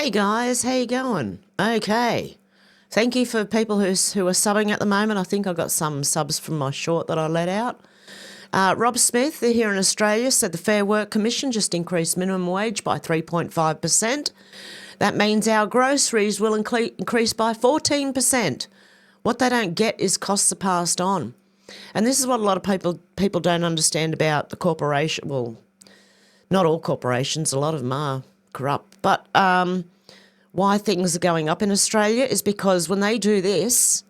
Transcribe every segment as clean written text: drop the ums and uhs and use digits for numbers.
Hey guys, how you going? Okay. Thank you for people who are subbing at the moment. I think I got some subs from my short that I let out. Rob Smith, here in Australia, said the Fair Work Commission just increased minimum wage by 3.5%. That means our groceries will increase by 14%. What they don't get is costs are passed on. And this is what a lot of people don't understand about the corporation. Well, not all corporations, a lot of them are corrupt. But why things are going up in Australia is because when they do this,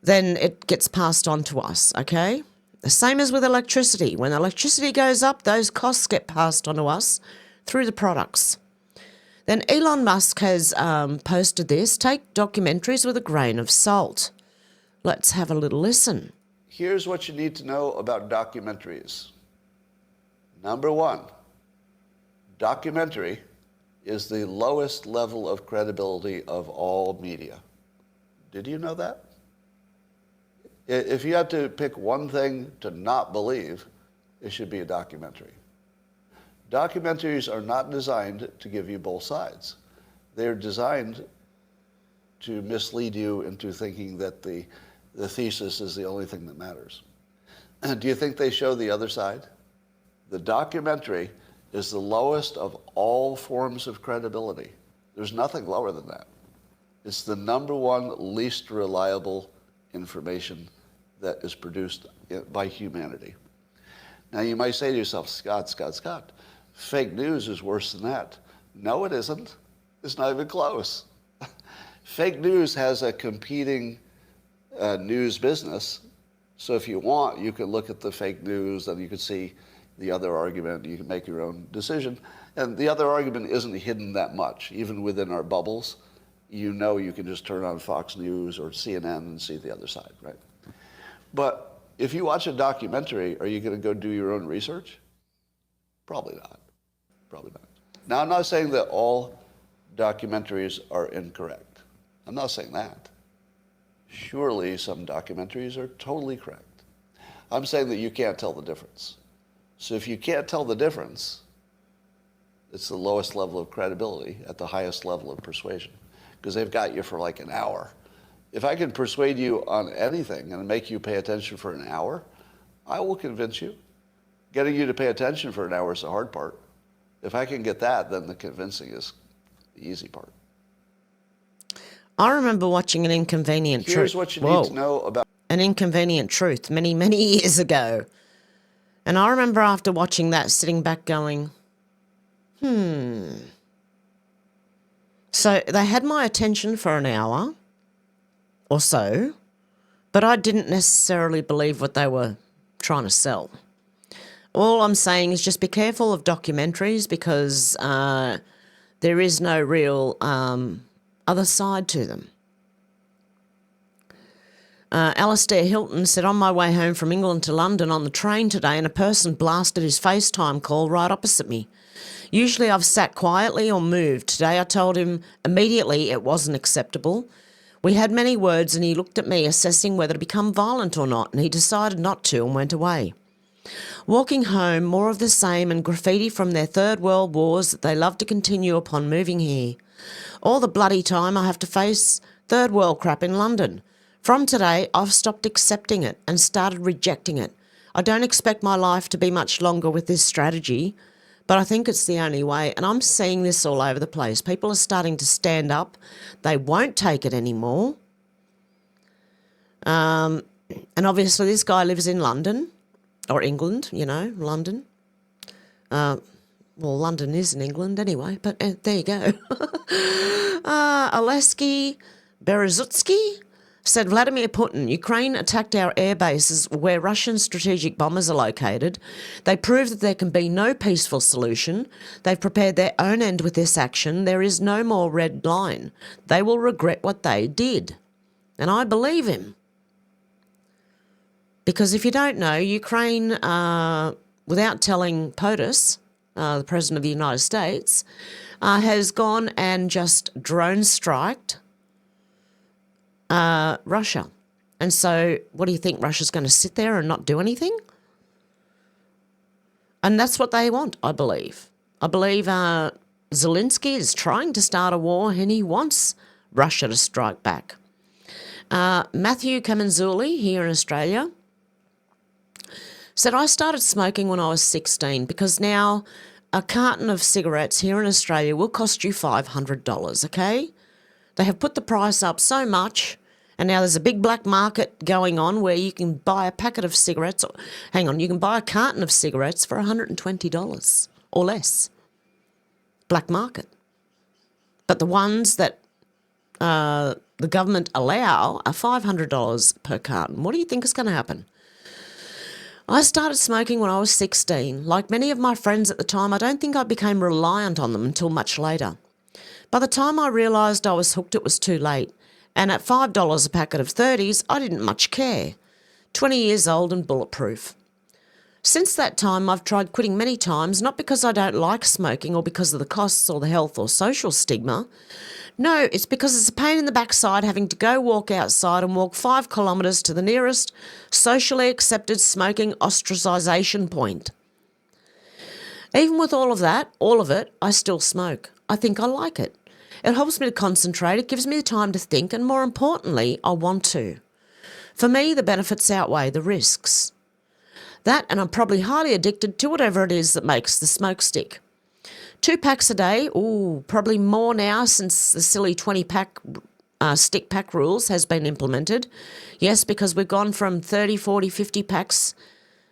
then it gets passed on to us, okay? The same as with electricity. When electricity goes up, those costs get passed on to us through the products. Then Elon Musk has posted this, take documentaries with a grain of salt. Let's have a little listen. Here's what you need to know about documentaries. Number one, documentary is the lowest level of credibility of all media. Did you know that? If you have to pick one thing to not believe, it should be a documentary. Documentaries are not designed to give you both sides. They're designed to mislead you into thinking that the thesis is the only thing that matters. Do you think they show the other side? The documentary is the lowest of all forms of credibility. There's nothing lower than that. It's the number one least reliable information that is produced by humanity. Now you might say to yourself, Scott, fake news is worse than that. No, it isn't. It's not even close. Fake news has a competing news business. So if you want, you can look at the fake news and you can see the other argument. You can make your own decision. And the other argument isn't hidden that much. Even within our bubbles, you know you can just turn on Fox News or CNN and see the other side, right? But if you watch a documentary, are you going to go do your own research? Probably not. Probably not. Now, I'm not saying that all documentaries are incorrect. I'm not saying that. Surely some documentaries are totally correct. I'm saying that you can't tell the difference. So if you can't tell the difference, it's the lowest level of credibility at the highest level of persuasion, because they've got you for like an hour. If I can persuade you on anything and make you pay attention for an hour, I will convince you. Getting you to pay attention for an hour is the hard part. If I can get that, then the convincing is the easy part. I remember watching An Inconvenient Truth. Here's what you need to know about An Inconvenient Truth many, many years ago. And I remember after watching that, sitting back going, So they had my attention for an hour or so, but I didn't necessarily believe what they were trying to sell. All I'm saying is just be careful of documentaries, because there is no real other side to them. Alastair Hilton said, on my way home from England to London on the train today, and a person blasted his FaceTime call right opposite me. Usually I've sat quietly or moved. Today I told him immediately it wasn't acceptable. We had many words and he looked at me assessing whether to become violent or not, and he decided not to and went away. Walking home, more of the same and graffiti from their third world wars that they love to continue upon moving here. All the bloody time I have to face third world crap in London. From today, I've stopped accepting it and started rejecting it. I don't expect my life to be much longer with this strategy, but I think it's the only way. And I'm seeing this all over the place. People are starting to stand up. They won't take it anymore. And obviously this guy lives in London, or England, London. Well, London is in England anyway, but there you go. Oleksiy Berezutsky said, Vladimir Putin, Ukraine attacked our air bases where Russian strategic bombers are located. They prove that there can be no peaceful solution. They've prepared their own end with this action. There is no more red line. They will regret what they did. And I believe him. Because if you don't know, Ukraine, without telling POTUS, the President of the United States, has gone and just drone striked Russia. And so what do you think? Russia's going to sit there and not do anything? And that's what they want, I believe. I believe Zelensky is trying to start a war and he wants Russia to strike back. Matthew Kamanzuli here in Australia said, I started smoking when I was 16 because now a carton of cigarettes here in Australia will cost you $500, okay? They have put the price up so much, and now there's a big black market going on where you can buy a packet of cigarettes, you can buy a carton of cigarettes for $120 or less. Black market. But the ones that the government allow are $500 per carton. What do you think is going to happen? I started smoking when I was 16. Like many of my friends at the time, I don't think I became reliant on them until much later. By the time I realised I was hooked, it was too late. And at $5 a packet of 30s, I didn't much care. 20 years old and bulletproof. Since that time, I've tried quitting many times, not because I don't like smoking or because of the costs or the health or social stigma. No, it's because it's a pain in the backside having to go walk outside and walk 5 kilometres to the nearest socially accepted smoking ostracisation point. Even with all of it, I still smoke. I think I like it. It helps me to concentrate, it gives me the time to think, and more importantly, I want to. For me, the benefits outweigh the risks. That, and I'm probably highly addicted to whatever it is that makes the smoke stick. 2 packs a day, probably more now since the silly 20-pack stick pack rules has been implemented. Yes, because we've gone from 30, 40, 50 packs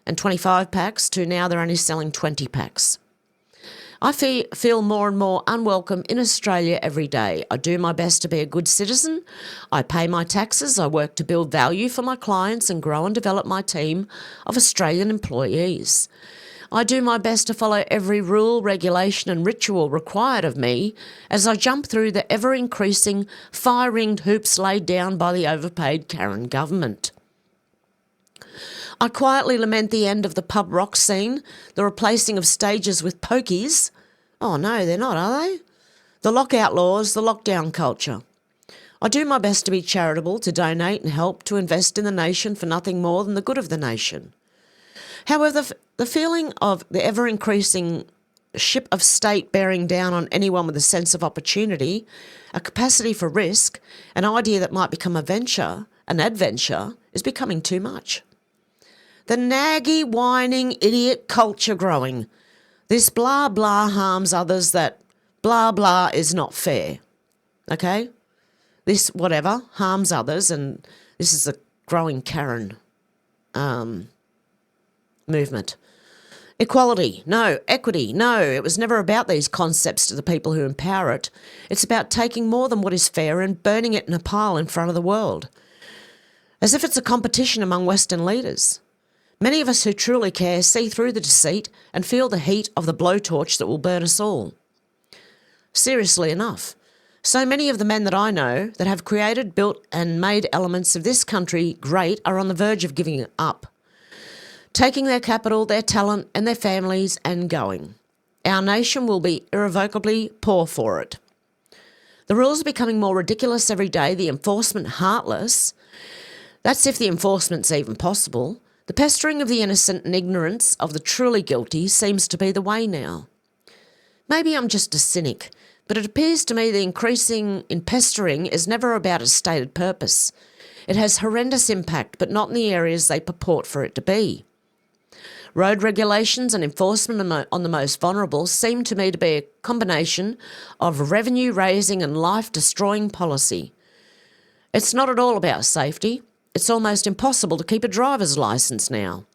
and 25 packs to now they're only selling 20 packs. I feel more and more unwelcome in Australia every day. I do my best to be a good citizen. I pay my taxes. I work to build value for my clients and grow and develop my team of Australian employees. I do my best to follow every rule, regulation and ritual required of me as I jump through the ever-increasing fire-ringed hoops laid down by the overpaid Karen government. I quietly lament the end of the pub rock scene, the replacing of stages with pokies. Oh no, they're not, are they? The lockout laws, the lockdown culture. I do my best to be charitable, to donate and help, to invest in the nation for nothing more than the good of the nation. However, the feeling of the ever-increasing ship of state bearing down on anyone with a sense of opportunity, a capacity for risk, an idea that might become an adventure, is becoming too much. The naggy, whining, idiot culture growing. This blah, blah harms others, that blah, blah is not fair. Okay? This whatever harms others, and this is a growing Karen movement. Equality, no. Equity, no. It was never about these concepts to the people who empower it. It's about taking more than what is fair and burning it in a pile in front of the world. As if it's a competition among Western leaders. Many of us who truly care see through the deceit and feel the heat of the blowtorch that will burn us all. Seriously enough, so many of the men that I know that have created, built and made elements of this country great are on the verge of giving it up. Taking their capital, their talent and their families and going. Our nation will be irrevocably poor for it. The rules are becoming more ridiculous every day, the enforcement heartless. That's if the enforcement's even possible. The pestering of the innocent and ignorance of the truly guilty seems to be the way now. Maybe I'm just a cynic, but it appears to me the increasing in pestering is never about a stated purpose. It has horrendous impact, but not in the areas they purport for it to be. Road regulations and enforcement on the most vulnerable seem to me to be a combination of revenue-raising and life-destroying policy. It's not at all about safety. It's almost impossible to keep a driver's licence now.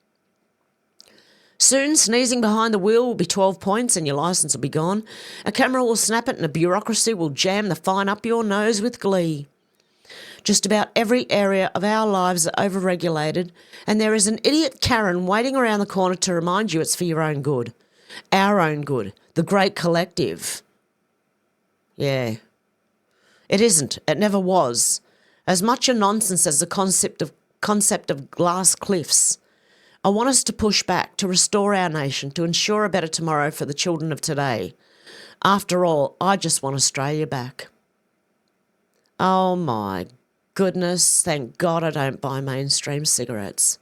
Soon, sneezing behind the wheel will be 12 points and your licence will be gone. A camera will snap it and a bureaucracy will jam the fine up your nose with glee. Just about every area of our lives are overregulated, and there is an idiot Karen waiting around the corner to remind you it's for your own good. Our own good. The great collective. Yeah. It isn't. It never was. As much a nonsense as the concept of glass cliffs. I want us to push back, to restore our nation, to ensure a better tomorrow for the children of today. After all, I just want Australia back. Oh my goodness, thank God I don't buy mainstream cigarettes.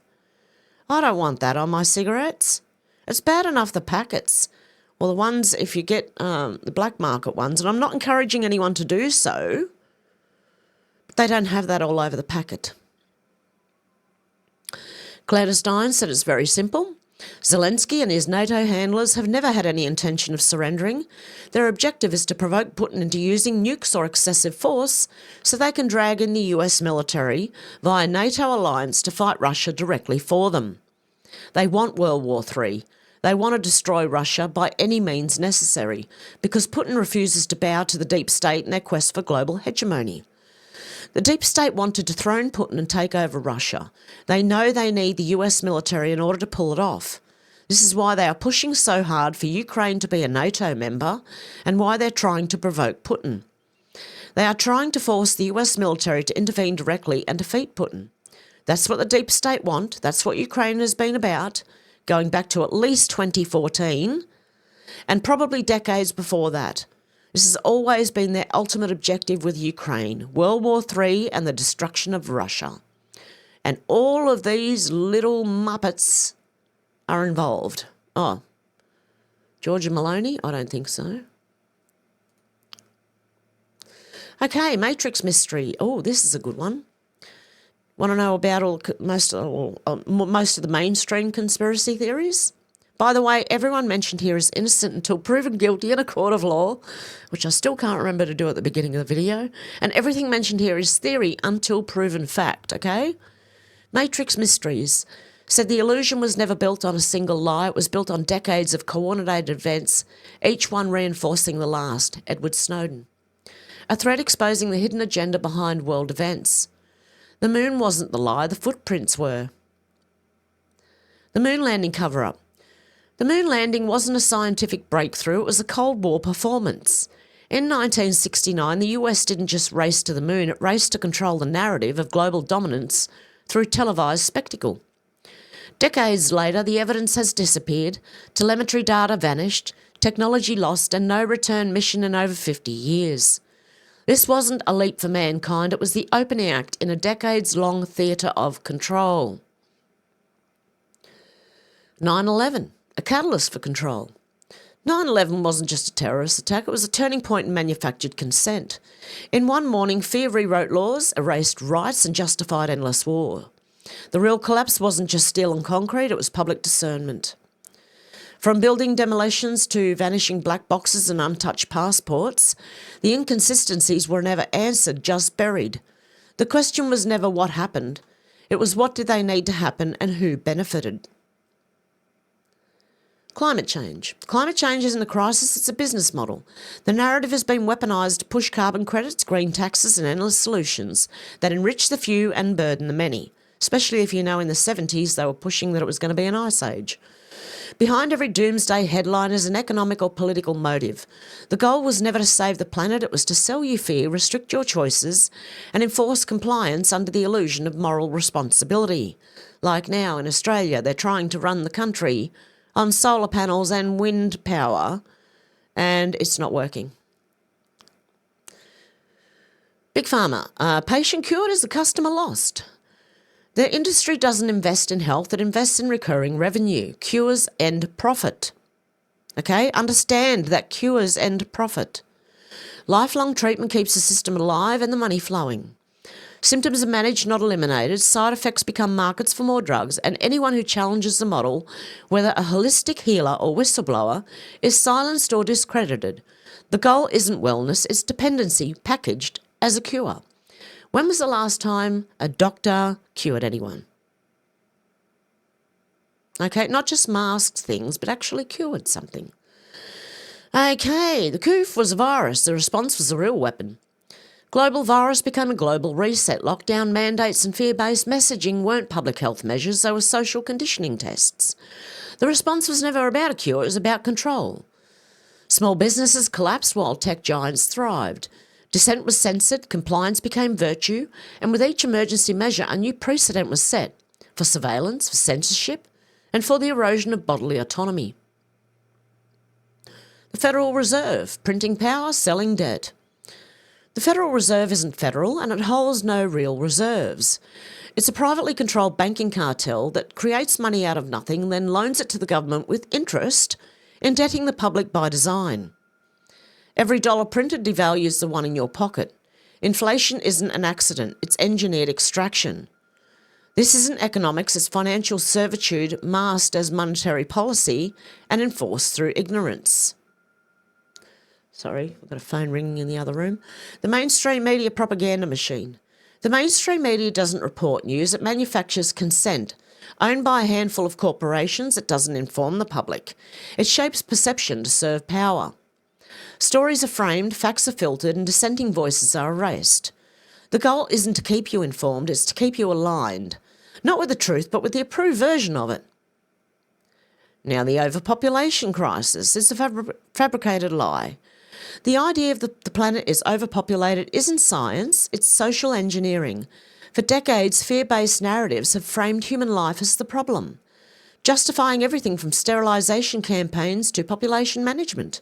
I don't want that on my cigarettes. It's bad enough the packets. Well, the ones, if you get the black market ones, and I'm not encouraging anyone to do so, but they don't have that all over the packet. Clandestine said it's very simple. Zelensky and his NATO handlers have never had any intention of surrendering. Their objective is to provoke Putin into using nukes or excessive force so they can drag in the US military via NATO alliance to fight Russia directly for them. They want World War III. They want to destroy Russia by any means necessary because Putin refuses to bow to the deep state in their quest for global hegemony. The deep state want to dethrone Putin and take over Russia. They know they need the US military in order to pull it off. This is why they are pushing so hard for Ukraine to be a NATO member and why they're trying to provoke Putin. They are trying to force the US military to intervene directly and defeat Putin. That's what the deep state want. That's what Ukraine has been about, going back to at least 2014 and probably decades before that. This has always been their ultimate objective with Ukraine, World War III and the destruction of Russia. And all of these little muppets are involved. Oh, Georgia Maloney? I don't think so. Okay, Matrix Mystery. Oh, this is a good one. Want to know about most of the mainstream conspiracy theories? By the way, everyone mentioned here is innocent until proven guilty in a court of law, which I still can't remember to do at the beginning of the video. And everything mentioned here is theory until proven fact, okay? Matrix Mysteries said the illusion was never built on a single lie. It was built on decades of coordinated events, each one reinforcing the last. Edward Snowden. A threat exposing the hidden agenda behind world events. The moon wasn't the lie, the footprints were. The moon landing cover-up. The moon landing wasn't a scientific breakthrough, it was a Cold War performance. In 1969, the US didn't just race to the moon, it raced to control the narrative of global dominance through televised spectacle. Decades later, the evidence has disappeared, telemetry data vanished, technology lost, and no return mission in over 50 years. This wasn't a leap for mankind, it was the opening act in a decades-long theatre of control. 9/11. A catalyst for control. 9/11 wasn't just a terrorist attack, it was a turning point in manufactured consent. In one morning, fear rewrote laws, erased rights and justified endless war. The real collapse wasn't just steel and concrete, it was public discernment. From building demolitions to vanishing black boxes and untouched passports, the inconsistencies were never answered, just buried. The question was never what happened, it was what did they need to happen and who benefited. Climate change. Climate change isn't a crisis, it's a business model. The narrative has been weaponised to push carbon credits, green taxes and endless solutions that enrich the few and burden the many, especially if you know in the 70s they were pushing that it was going to be an ice age. Behind every doomsday headline is an economic or political motive. The goal was never to save the planet, it was to sell you fear, restrict your choices and enforce compliance under the illusion of moral responsibility. Like now in Australia, they're trying to run the country on solar panels and wind power, and it's not working. Big Pharma. Patient cured is the customer lost. The industry doesn't invest in health, it invests in recurring revenue. Cures end profit. Okay? Understand that cures end profit. Lifelong treatment keeps the system alive and the money flowing. Symptoms are managed, not eliminated. Side effects become markets for more drugs, and anyone who challenges the model, whether a holistic healer or whistleblower, is silenced or discredited. The goal isn't wellness, it's dependency packaged as a cure. When was the last time a doctor cured anyone? Okay, not just masked things, but actually cured something. Okay, the coof was a virus, the response was a real weapon. Global virus became a global reset. Lockdown mandates and fear-based messaging weren't public health measures, they were social conditioning tests. The response was never about a cure, it was about control. Small businesses collapsed while tech giants thrived. Dissent was censored, compliance became virtue, and with each emergency measure a new precedent was set for surveillance, for censorship, and for the erosion of bodily autonomy. The Federal Reserve, printing power, selling debt. The Federal Reserve isn't federal and it holds no real reserves. It's a privately controlled banking cartel that creates money out of nothing, then loans it to the government with interest indebting the public by design. Every dollar printed devalues the one in your pocket. Inflation isn't an accident, it's engineered extraction. This isn't economics, it's financial servitude masked as monetary policy and enforced through ignorance. Sorry, I've got a phone ringing in the other room. The mainstream media propaganda machine. The mainstream media doesn't report news, it manufactures consent. Owned by a handful of corporations, it doesn't inform the public. It shapes perception to serve power. Stories are framed, facts are filtered, and dissenting voices are erased. The goal isn't to keep you informed, it's to keep you aligned. Not with the truth, but with the approved version of it. Now, the overpopulation crisis is a fabricated lie. The idea of the planet is overpopulated isn't science, it's social engineering. For decades, fear-based narratives have framed human life as the problem, justifying everything from sterilisation campaigns to population management.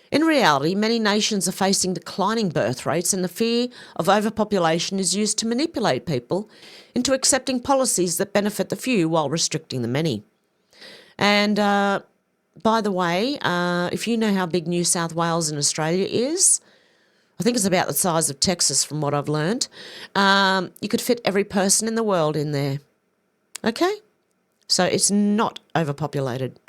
In reality, many nations are facing declining birth rates, and the fear of overpopulation is used to manipulate people into accepting policies that benefit the few while restricting the many. And by the way, if you know how big New South Wales in Australia is, I think it's about the size of Texas from what I've learned, you could fit every person in the world in there. Okay? So it's not overpopulated.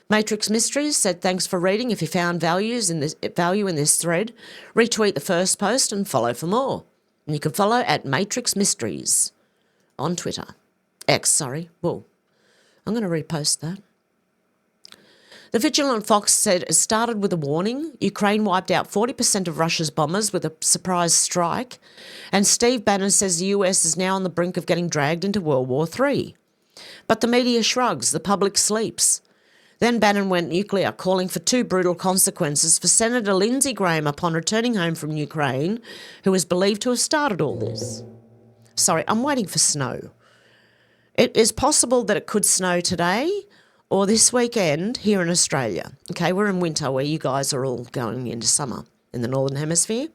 Matrix Mysteries said, thanks for reading. If you found value in this thread, retweet the first post and follow for more. And you can follow at Matrix Mysteries on Twitter. X, sorry. Whoa. I'm going to repost that. The Vigilant Fox said it started with a warning. Ukraine wiped out 40% of Russia's bombers with a surprise strike. And Steve Bannon says the US is now on the brink of getting dragged into World War III. But the media shrugs, the public sleeps. Then Bannon went nuclear, calling for 2 brutal consequences for Senator Lindsey Graham upon returning home from Ukraine, who is believed to have started all this. Sorry, I'm waiting for snow. It is possible that it could snow today or this weekend here in Australia. Okay, we're in winter where you guys are all going into summer in the Northern Hemisphere.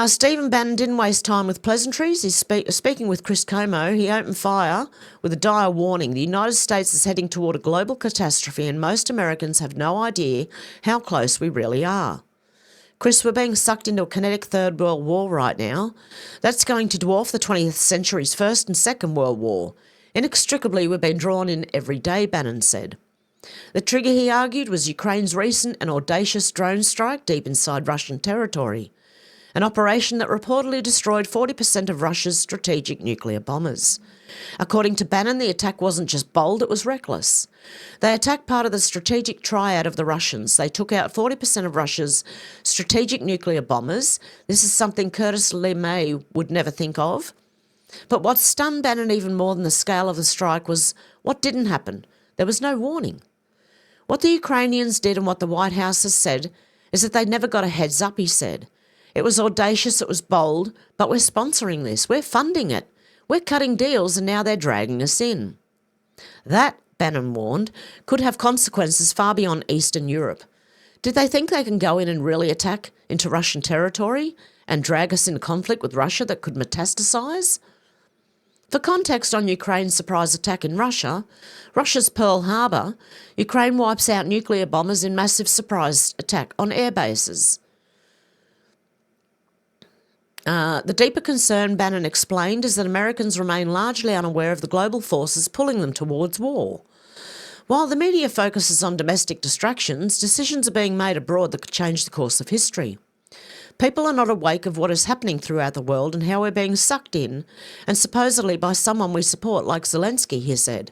Stephen Bannon didn't waste time with pleasantries. He's speaking with Chris Como. He opened fire with a dire warning. The United States is heading toward a global catastrophe and most Americans have no idea how close we really are. Chris, we're being sucked into a kinetic Third World War right now. That's going to dwarf the 20th century's First and Second World War. Inextricably, we've been drawn in every day, Bannon said. The trigger, he argued, was Ukraine's recent and audacious drone strike deep inside Russian territory. An operation that reportedly destroyed 40% of Russia's strategic nuclear bombers. According to Bannon, the attack wasn't just bold, it was reckless. They attacked part of the strategic triad of the Russians. They took out 40% of Russia's strategic nuclear bombers. This is something Curtis LeMay would never think of. But what stunned Bannon even more than the scale of the strike was what didn't happen. There was no warning. What the Ukrainians did and what the White House has said is that they never got a heads up, he said. It was audacious, it was bold, but we're sponsoring this, we're funding it. We're cutting deals and now they're dragging us in. That, Bannon warned, could have consequences far beyond Eastern Europe. Did they think they can go in and really attack into Russian territory and drag us into conflict with Russia that could metastasise? For context on Ukraine's surprise attack in Russia, Russia's Pearl Harbor, Ukraine wipes out nuclear bombers in massive surprise attack on air bases. The deeper concern, Bannon explained, is that Americans remain largely unaware of the global forces pulling them towards war. While the media focuses on domestic distractions, decisions are being made abroad that could change the course of history. People are not awake of what is happening throughout the world and how we're being sucked in, and supposedly by someone we support like Zelensky, he said.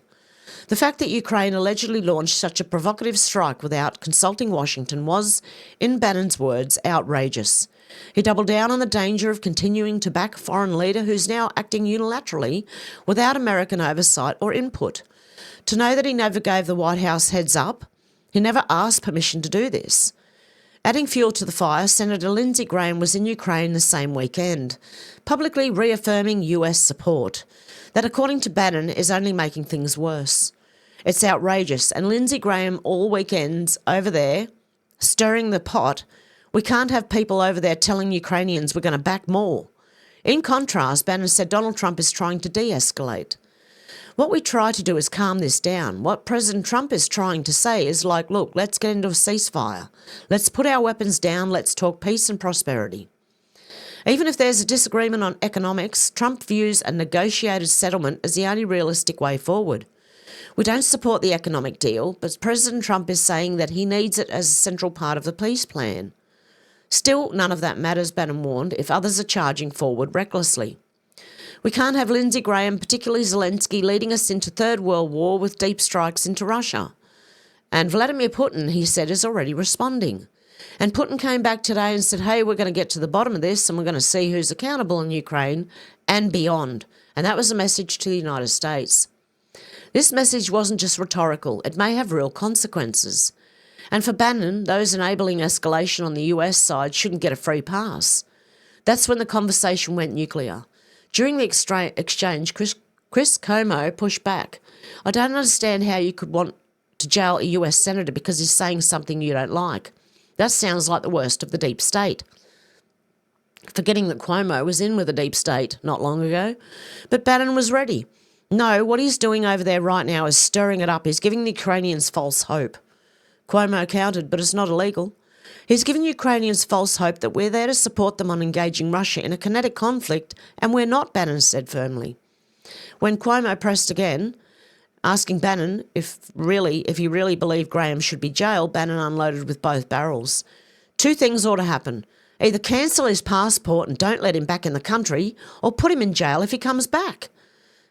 The fact that Ukraine allegedly launched such a provocative strike without consulting Washington was, in Bannon's words, outrageous. He doubled down on the danger of continuing to back a foreign leader who's now acting unilaterally without American oversight or input. To know that he never gave the White House heads up, he never asked permission to do this. Adding fuel to the fire, Senator Lindsey Graham was in Ukraine the same weekend, publicly reaffirming US support. That, according to Bannon, is only making things worse. It's outrageous, and Lindsey Graham all weekends over there, stirring the pot. We can't have people over there telling Ukrainians we're going to back more. In contrast, Bannon said Donald Trump is trying to de-escalate. What we try to do is calm this down. What President Trump is trying to say is like, look, let's get into a ceasefire. Let's put our weapons down. Let's talk peace and prosperity. Even if there's a disagreement on economics, Trump views a negotiated settlement as the only realistic way forward. We don't support the economic deal, but President Trump is saying that he needs it as a central part of the peace plan. Still, none of that matters, Bannon warned, if others are charging forward recklessly. We can't have Lindsey Graham, particularly Zelensky, leading us into Third World War with deep strikes into Russia. And Vladimir Putin, he said, is already responding. And Putin came back today and said, hey, we're going to get to the bottom of this and we're going to see who's accountable in Ukraine and beyond. And that was a message to the United States. This message wasn't just rhetorical. It may have real consequences. And for Bannon, those enabling escalation on the US side shouldn't get a free pass. That's when the conversation went nuclear. During the exchange, Chris Cuomo pushed back. I don't understand how you could want to jail a US senator because he's saying something you don't like. That sounds like the worst of the deep state. Forgetting that Cuomo was in with the deep state not long ago. But Bannon was ready. No, what he's doing over there right now is stirring it up. He's giving the Ukrainians false hope. Cuomo countered, but it's not illegal. He's giving Ukrainians false hope that we're there to support them on engaging Russia in a kinetic conflict, and we're not, Bannon said firmly. When Cuomo pressed again, asking Bannon if he really believed Graham should be jailed, Bannon unloaded with both barrels. Two things ought to happen. Either cancel his passport and don't let him back in the country, or put him in jail if he comes back.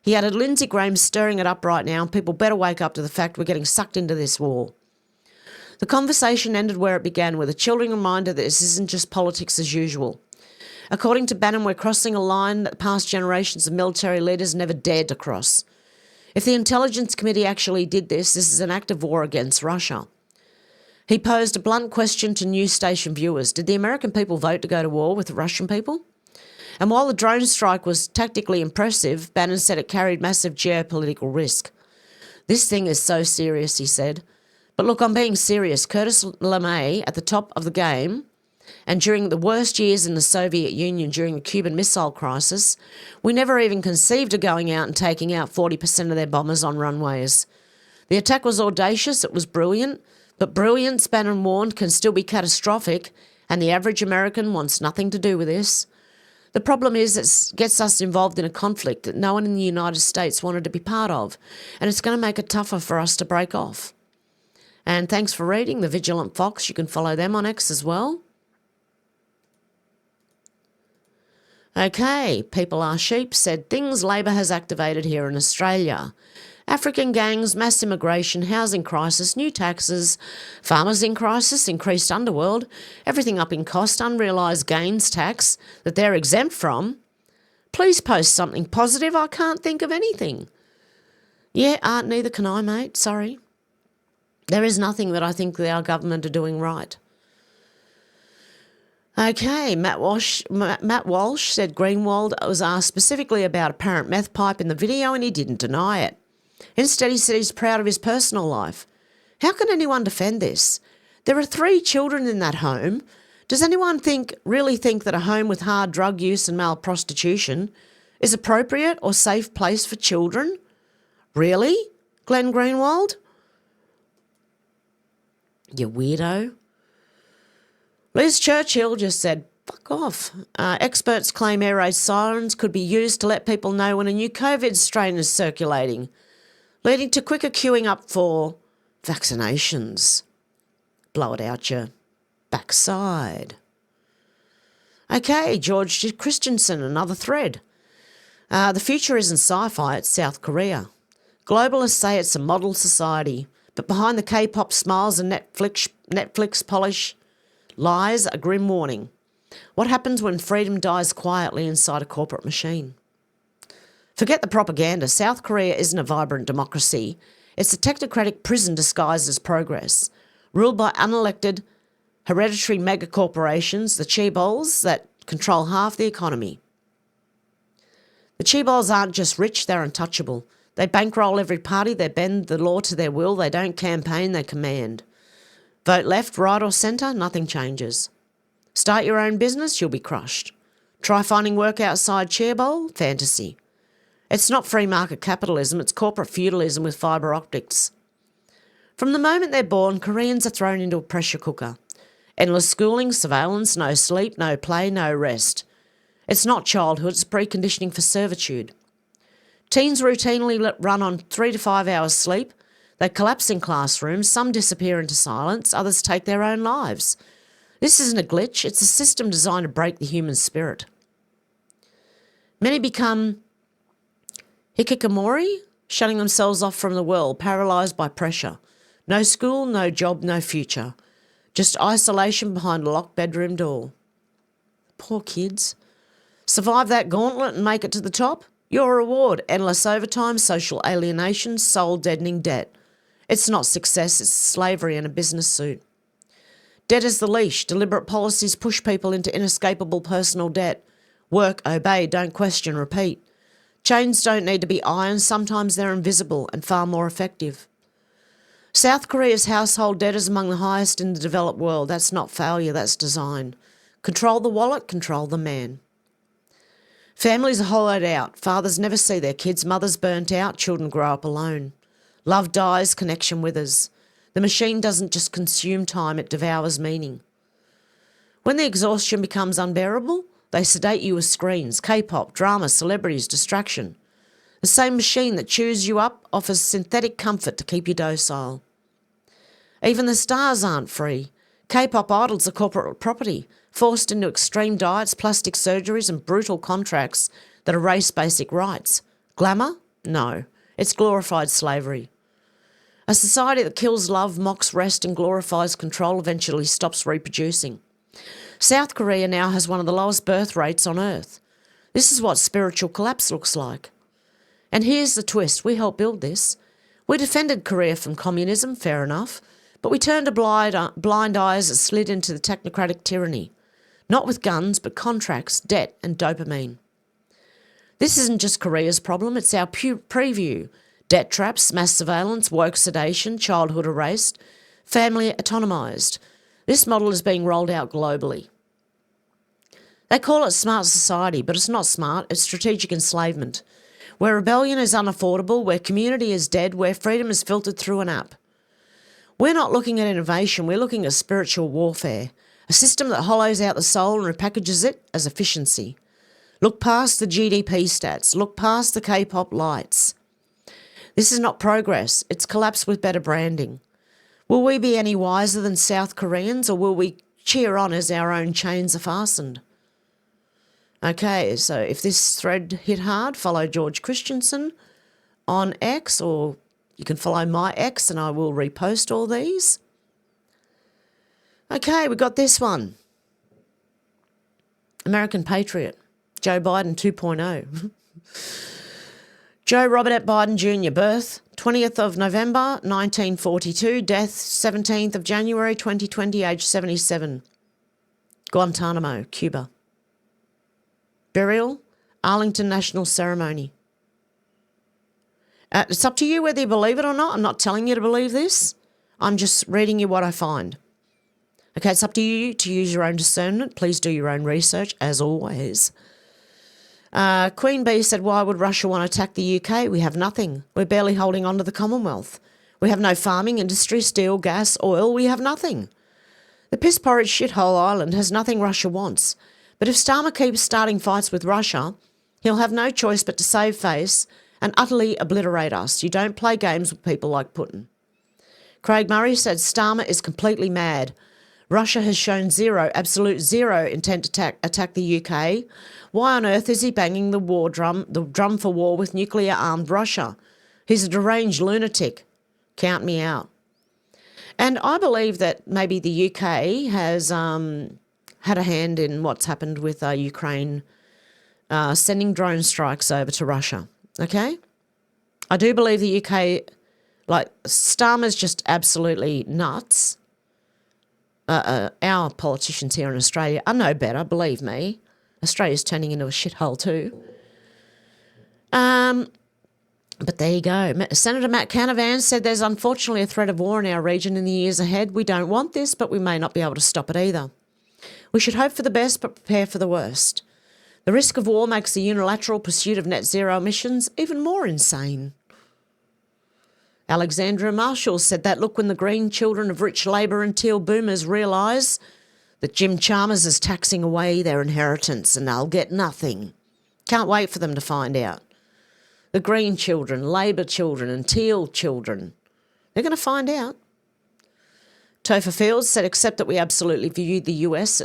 He added, Lindsey Graham's stirring it up right now, and people better wake up to the fact we're getting sucked into this war. The conversation ended where it began, with a chilling reminder that this isn't just politics as usual. According to Bannon, we're crossing a line that past generations of military leaders never dared to cross. If the Intelligence Committee actually did this is an act of war against Russia. He posed a blunt question to news station viewers. Did the American people vote to go to war with the Russian people? And while the drone strike was tactically impressive, Bannon said it carried massive geopolitical risk. This thing is so serious, he said. But look, I'm being serious. Curtis LeMay, at the top of the game, and during the worst years in the Soviet Union during the Cuban Missile Crisis, we never even conceived of going out and taking out 40% of their bombers on runways. The attack was audacious, it was brilliant, but brilliance, Bannon warned, can still be catastrophic, and the average American wants nothing to do with this. The problem is it gets us involved in a conflict that no one in the United States wanted to be part of, and it's going to make it tougher for us to break off. And thanks for reading The Vigilant Fox. You can follow them on X as well. Okay, People Are Sheep said things Labor has activated here in Australia. African gangs, mass immigration, housing crisis, new taxes, farmers in crisis, increased underworld, everything up in cost, unrealised gains tax that they're exempt from. Please post something positive. I can't think of anything. Yeah, neither can I, mate. Sorry. There is nothing that I think our government are doing right. Okay, Matt Walsh said Greenwald was asked specifically about apparent meth pipe in the video and he didn't deny it. Instead, he said he's proud of his personal life. How can anyone defend this? There are 3 children in that home. Does anyone really think that a home with hard drug use and male prostitution is appropriate or safe place for children? Really, Glenn Greenwald? You weirdo. Liz Churchill just said, fuck off. Experts claim air raid sirens could be used to let people know when a new COVID strain is circulating, leading to quicker queuing up for vaccinations. Blow it out your backside. Okay, George Christensen, another thread. The future isn't sci-fi, it's South Korea. Globalists say it's a model society, but behind the K-pop smiles and Netflix polish lies a grim warning. What happens when freedom dies quietly inside a corporate machine? Forget the propaganda. South Korea isn't a vibrant democracy. It's a technocratic prison disguised as progress, ruled by unelected, hereditary megacorporations, the chaebols that control half the economy. The chaebols aren't just rich, they're untouchable. They bankroll every party, they bend the law to their will, they don't campaign, they command. Vote left, right or centre, nothing changes. Start your own business, you'll be crushed. Try finding work outside chaebol, fantasy. It's not free market capitalism, it's corporate feudalism with fibre optics. From the moment they're born, Koreans are thrown into a pressure cooker. Endless schooling, surveillance, no sleep, no play, no rest. It's not childhood, it's preconditioning for servitude. Teens routinely run on 3 to 5 hours sleep. They collapse in classrooms, some disappear into silence, others take their own lives. This isn't a glitch, it's a system designed to break the human spirit. Many become hikikomori, shutting themselves off from the world, paralysed by pressure. No school, no job, no future. Just isolation behind a locked bedroom door. Poor kids. Survive that gauntlet and make it to the top? Your reward, endless overtime, social alienation, soul-deadening debt. It's not success, it's slavery in a business suit. Debt is the leash. Deliberate policies push people into inescapable personal debt. Work, obey, don't question, repeat. Chains don't need to be iron, sometimes they're invisible and far more effective. South Korea's household debt is among the highest in the developed world. That's not failure, that's design. Control the wallet, control the man. Families are hollowed out. Fathers never see their kids. Mothers burnt out. Children grow up alone. Love dies, connection withers. The machine doesn't just consume time, it devours meaning. When the exhaustion becomes unbearable, they sedate you with screens, K-pop, drama, celebrities, distraction. The same machine that chews you up offers synthetic comfort to keep you docile. Even the stars aren't free. K-pop idols are corporate property, forced into extreme diets, plastic surgeries and brutal contracts that erase basic rights. Glamour? No. It's glorified slavery. A society that kills love, mocks rest and glorifies control eventually stops reproducing. South Korea now has one of the lowest birth rates on earth. This is what spiritual collapse looks like. And here's the twist. We helped build this. We defended Korea from communism, fair enough, but we turned a blind eye as it slid into the technocratic tyranny. Not with guns, but contracts, debt and dopamine. This isn't just Korea's problem, it's our preview. Debt traps, mass surveillance, woke sedation, childhood erased, family autonomised. This model is being rolled out globally. They call it smart society, but it's not smart, it's strategic enslavement. Where rebellion is unaffordable, where community is dead, where freedom is filtered through an app. We're not looking at innovation, we're looking at spiritual warfare, a system that hollows out the soul and repackages it as efficiency. Look past the GDP stats, look past the K-pop lights. This is not progress, it's collapse with better branding. Will we be any wiser than South Koreans, or will we cheer on as our own chains are fastened? Okay, so if this thread hit hard, follow George Christensen on X, or you can follow my X and I will repost all these. Okay, we got this one. American Patriot, Joe Biden 2.0. Joe Robert Biden Jr., birth 20th of November 1942, death 17th of January 2020, age 77, Guantanamo, Cuba. Burial, Arlington National Ceremony. It's up to you whether you believe it or not. I'm not telling you to believe this. I'm just reading you what I find. Okay, it's up to you to use your own discernment. Please do your own research, as always. Queen Bee said, why would Russia want to attack the UK? We have nothing. We're barely holding on to the Commonwealth. We have no farming, industry, steel, gas, oil. We have nothing. The piss-porridge shithole island has nothing Russia wants. But if Starmer keeps starting fights with Russia, he'll have no choice but to save face and utterly obliterate us. You don't play games with people like Putin. Craig Murray said Starmer is completely mad. Russia has shown absolute zero intent to attack the UK. Why on earth is he banging the drum for war with nuclear-armed Russia? He's a deranged lunatic. Count me out. And I believe that maybe the UK has had a hand in what's happened with Ukraine sending drone strikes over to Russia, okay? I do believe the UK, like, Starmer's just absolutely nuts. Our politicians here in Australia are no better, believe me. Australia's turning into a shithole too. But there you go. Senator Matt Canavan said there's unfortunately a threat of war in our region in the years ahead. We don't want this, but we may not be able to stop it either. We should hope for the best but prepare for the worst. The risk of war makes the unilateral pursuit of net zero emissions even more insane. Alexandra Marshall said that look when the green children of rich Labor and teal boomers realise that Jim Chalmers is taxing away their inheritance and they'll get nothing. Can't wait for them to find out. The green children, Labor children and teal children, they're going to find out. Topher Fields said, except that we absolutely view the US...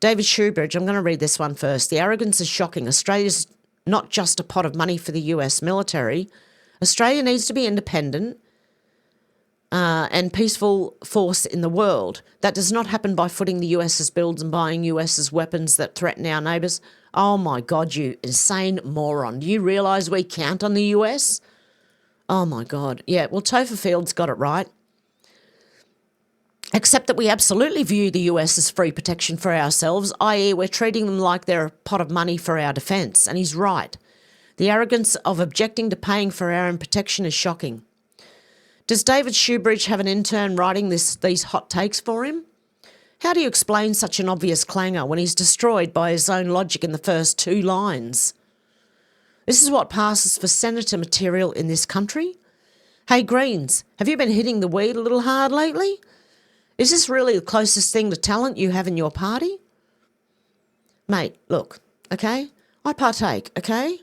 David Shoebridge, I'm going to read this one first. The arrogance is shocking. Australia's not just a pot of money for the US military. Australia needs to be independent and peaceful force in the world. That does not happen by footing the US's bills and buying US's weapons that threaten our neighbours. Oh my God, you insane moron. Do you realise we count on the US? Oh my God. Yeah, well, Topher Fields got it right. Except that we absolutely view the US as free protection for ourselves, i.e. we're treating them like they're a pot of money for our defence. And he's right. The arrogance of objecting to paying for our own protection is shocking. Does David Shoebridge have an intern writing these hot takes for him? How do you explain such an obvious clangor when he's destroyed by his own logic in the first 2 lines? This is what passes for senator material in this country? Hey Greens, have you been hitting the weed a little hard lately? Is this really the closest thing to talent you have in your party? Mate, look, okay? I partake, okay?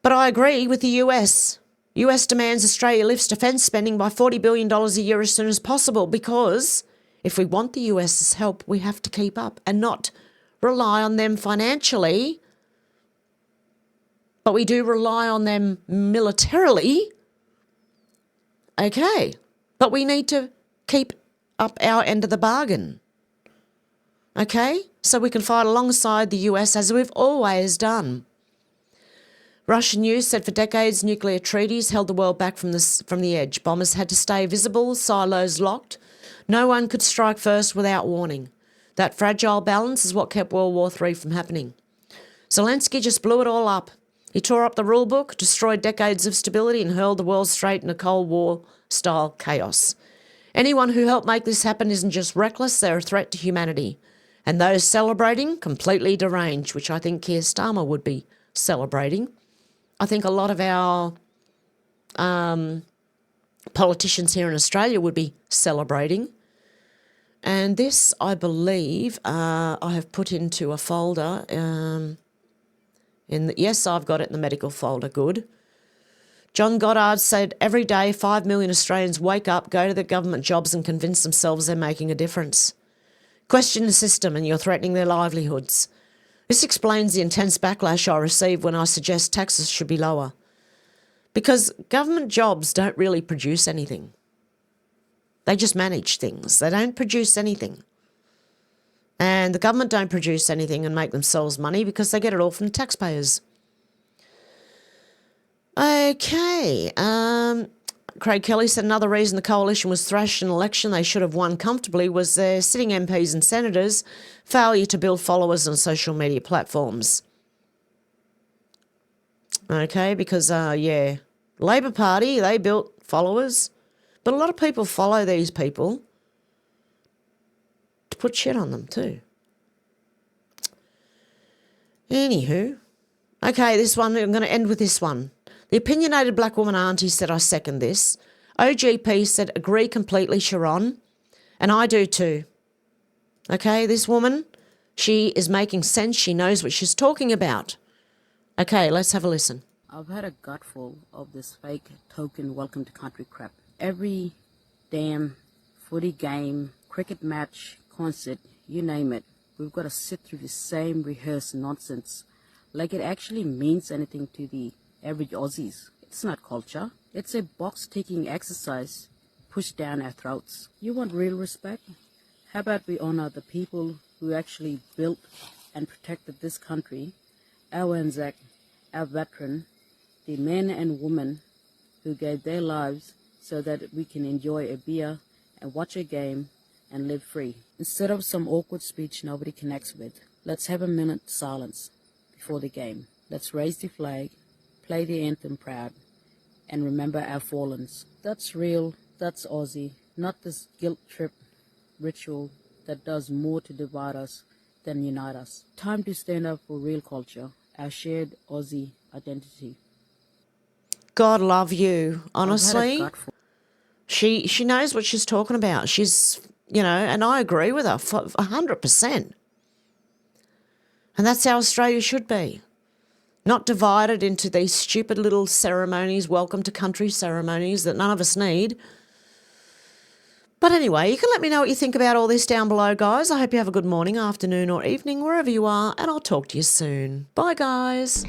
But I agree with the US. US demands Australia lifts defence spending by $40 billion a year as soon as possible because if we want the US's help, we have to keep up and not rely on them financially, but we do rely on them militarily. Okay, but we need to keep up our end of the bargain. Okay, so we can fight alongside the US as we've always done. Russian news said for decades nuclear treaties held the world back from the edge. Bombers had to stay visible, silos locked. No one could strike first without warning. That fragile balance is what kept World War III from happening. Zelensky just blew it all up. He tore up the rule book, destroyed decades of stability and hurled the world straight into Cold War-style chaos. Anyone who helped make this happen isn't just reckless, they're a threat to humanity. And those celebrating, completely deranged, which I think Keir Starmer would be celebrating. I think a lot of our politicians here in Australia would be celebrating. And this, I believe, I have put into a folder. Yes, I've got it in the medical folder, good. John Goddard said, every day 5 million Australians wake up, go to their government jobs and convince themselves they're making a difference. Question the system and you're threatening their livelihoods. This explains the intense backlash I receive when I suggest taxes should be lower. Because government jobs don't really produce anything. They just manage things. They don't produce anything. And the government don't produce anything and make themselves money because they get it all from the taxpayers. Okay. Craig Kelly said another reason the coalition was thrashed in an election they should have won comfortably was their sitting MPs and senators' failure to build followers on social media platforms. Okay, because, Labor Party, they built followers, but a lot of people follow these people to put shit on them too. Anywho, okay, this one, I'm going to end with this one. The opinionated black woman auntie said, I second this. OGP said, agree completely, Sharon. And I do too. Okay, this woman, she is making sense. She knows what she's talking about. Okay, let's have a listen. I've had a gutful of this fake token welcome to country crap. Every damn footy game, cricket match, concert, you name it, we've got to sit through the same rehearsed nonsense. Like it actually means anything to the average Aussies. It's not culture. It's a box-ticking exercise pushed down our throats. You want real respect? How about we honor the people who actually built and protected this country, our Anzac, our veteran, the men and women who gave their lives so that we can enjoy a beer and watch a game and live free. Instead of some awkward speech nobody connects with, let's have a minute silence before the game. Let's raise the flag, play the anthem proud, and remember our fallens. That's real, that's Aussie, not this guilt trip ritual that does more to divide us than unite us. Time to stand up for real culture, our shared Aussie identity. God love you, I've had a honestly. gutful. She knows what she's talking about. She's, and I agree with her 100%. And that's how Australia should be. Not divided into these stupid little ceremonies, welcome to country ceremonies that none of us need. But anyway, you can let me know what you think about all this down below, guys. I hope you have a good morning, afternoon or evening, wherever you are, and I'll talk to you soon. Bye, guys.